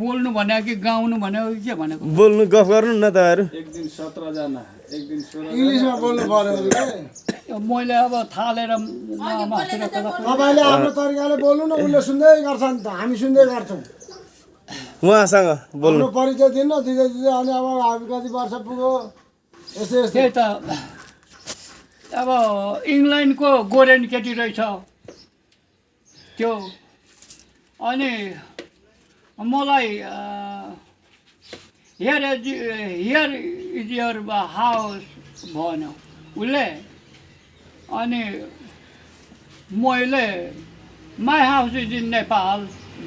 बोल्नु भनेको कि गाउनु भनेको कि के भनेको बोल्नु गफ गर्नु न तपाईँहरू एक दिन 17 जना एक दिन 16 इङ्ग्लिसमा बोल्नु पर्यो मैले अब थालेर मास्टर तपाईँले आफ्नो तरिकाले बोल्नु न उसले सुन्दै गर्छ नि त हामी सुन्दै गर्छौँ उहाँसँग बोल्नु आफ्नो परिचय दिनु दिँदै दिँदै अनि अब हामी कति वर्ष पुग्यो यस्तै यस्तै त्यही त अब इङ्ल्यान्डको गोरेन केटी रहेछ त्यो अनि मलाई हियर इज यर हाउस भन्यो उसले अनि मैले my house is in Nepal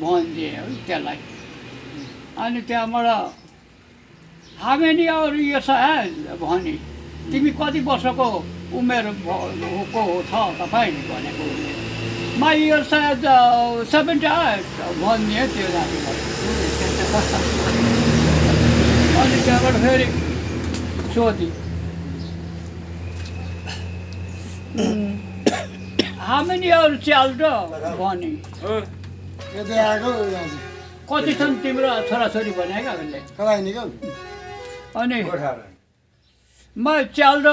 भनिदिएँ है त्यसलाई अनि त्यहाँबाट हामी अरू यो भने तिमी कति वर्षको उमेर भएको छ तपाईँ भनेको माई इयर सायद 78 भनिदिएँ त्यो जातिलाई अनि त्यहाँबाट फेरि सोधी हामी अरू च्याल्ट भने यतै आएको कति छन् तिम्रो छोराछोरी भनेका उसले कता नि क्या अनि म च्याल्ट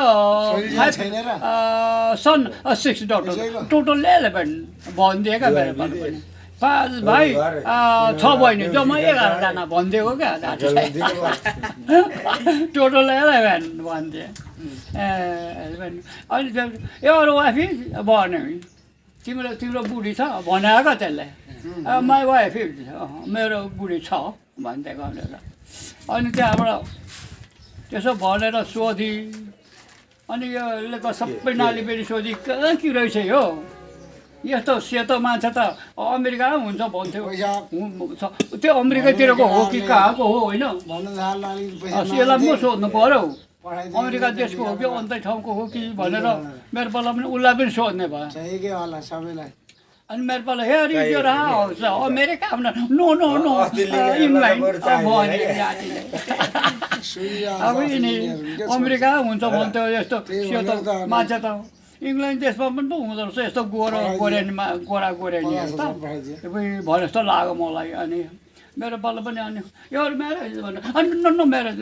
सन 6 डक्टर टोटल 11 भनिदिएका मेरो पनि पाँच भाइ 6 बहिनी जम्मा 11 जना भनिदिएको क्या टोटल 11 भनिदिए अनि एउटा वाइफ भन्यो तिम्रो बुढी छ भनेको त्यसले माई वाइफ मेरो बुढी छ भनिदिएको अनि त्यहाँबाट त्यसो भनेर सोधी अनि योले त सबै नाली बेरी सोधी कहाँ के रहेछ यो यस्तो सेतो मान्छे त अमेरिका हुन्छ भन्थ्यो त्यो अमेरिकातिरको हो कि कहाँको हो होइन यसलाई म सोध्नु पऱ्यो अमेरिका देशको हो कि अन्त ठाउँको हो कि भनेर मेरो पाला पनि उसलाई पनि सोध्ने भयो अनि मेरो पाला हेरी यो house America no no no England अब यिनी अमेरिका हुन्छ भन्थ्यो यस्तो सेतो मान्छे त इङ्ल्यान्ड देशमा पनि त हुँदो रहेछ यस्तो गोरेनीमा गोरेनी त भने जस्तो लाग्यो मलाई अनि मेरो पालो पनि अनि यो म्यारेज भन्नु अनि न म्यारेज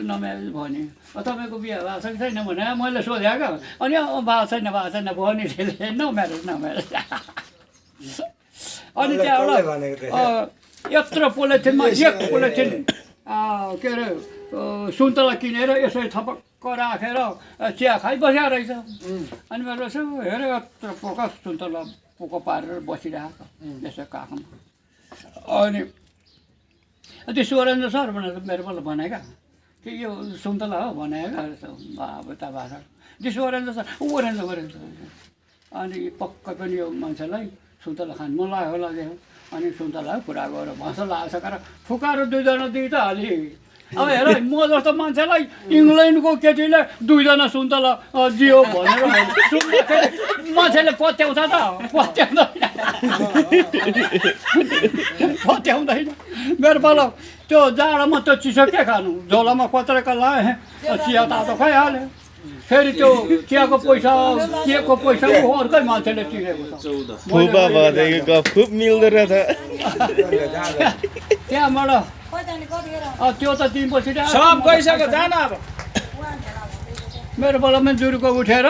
भने तपाईँको बिहा भएको छ कि छैन भने मैले सोधेँ क्या अनि भएको छैन भने त्यसले न म्यारेज अनि त्यहाँबाट यत्रो पोलिथिनमा एक पोलिथिन के अरे सुन्तला किनेर यसरी थपक्क राखेर चिया खाइबसेको रहेछ अनि मेरो यसो हेऱ्यो यत्रो पोका सुन्तला पोको पारेर बसिरहेको यसो काखमा अनि त्यो सुरेन्द्र सर भनेर मेरो पालो भनेका कि यो सुन्तला हो भनेको अब त भाषा त्यो सुरेन्द्र सर ओरेन्द्र अनि पक्कै पनि यो मान्छेलाई सुन्तला खानु मन लाग्यो होला अनि सुन्तला कुरा गरेर भाषा लगाएर फुकाएर 2 जना दिइ त हाली अब हेर म जस्तो मान्छेलाई इङ्ल्यान्डको केटीले 2 जना सुन्तला दियो भनेर मान्छेले पत्याउँछ त पत्याउँदैन मेरो पालो त्यो जाडोमा त्यो चिसो के खानु झोलामा पत्रेका लाएँ चिया तातो खाइहाल्यो फेरि त्यो चियाको पैसा केको पैसा अर्कै मान्छेले तिरेको छ फुपा भनेको गफ खुब मिल्दो रहेछ त्यहाँबाट त्यो त दिनपछि सब गइसक्यो जान अब मेरो पालामा जुरुको उठेर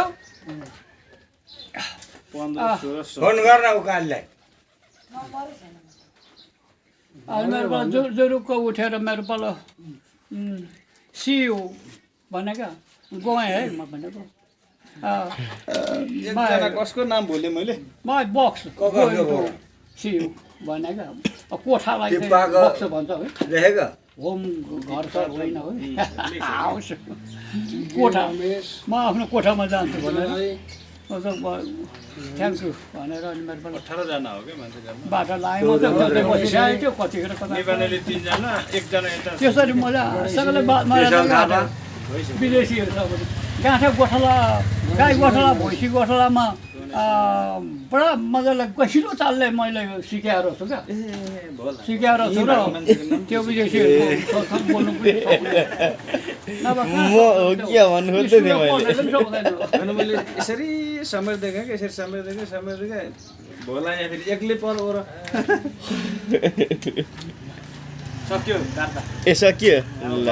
15 फोन गर्न उकाललाई मेरो पाला जुरुको उठेर मेरो पाला सियु भनेको गएँ है म भनेको एकजना कसको नाम भुलेँ मैले माई बक्स सियु भनेको कोठालाई बक्स भन्छ है देखेको होम घर सर होइन है हाउस कोठा म आफ्नो कोठामा जान्छु भनेर थ्याङ्क यू भनेर अनि मेरो 18 जना हो के मान्छे जानु बाटो लाएँ म चाहिँ बसिरहेको थियो कतिखेर कता नेपालीले 3 जना एकजना यता त्यसरी मजाले विदेशीहरू छ गाँठा गोठाला गाई गोठाला भैँसी गोठालामा पुरा मजाले गसिलो चालले मैले सिकाएर छु क्या सिकाएर छु र त्यो विदेशीहरूको बोल्नु अनि मैले यसरी समेत देखेँ कि यसरी समेत देखेँ भोला यहाँ फेरि एक्लै पर सक्यो वार्ता ए सकियो ल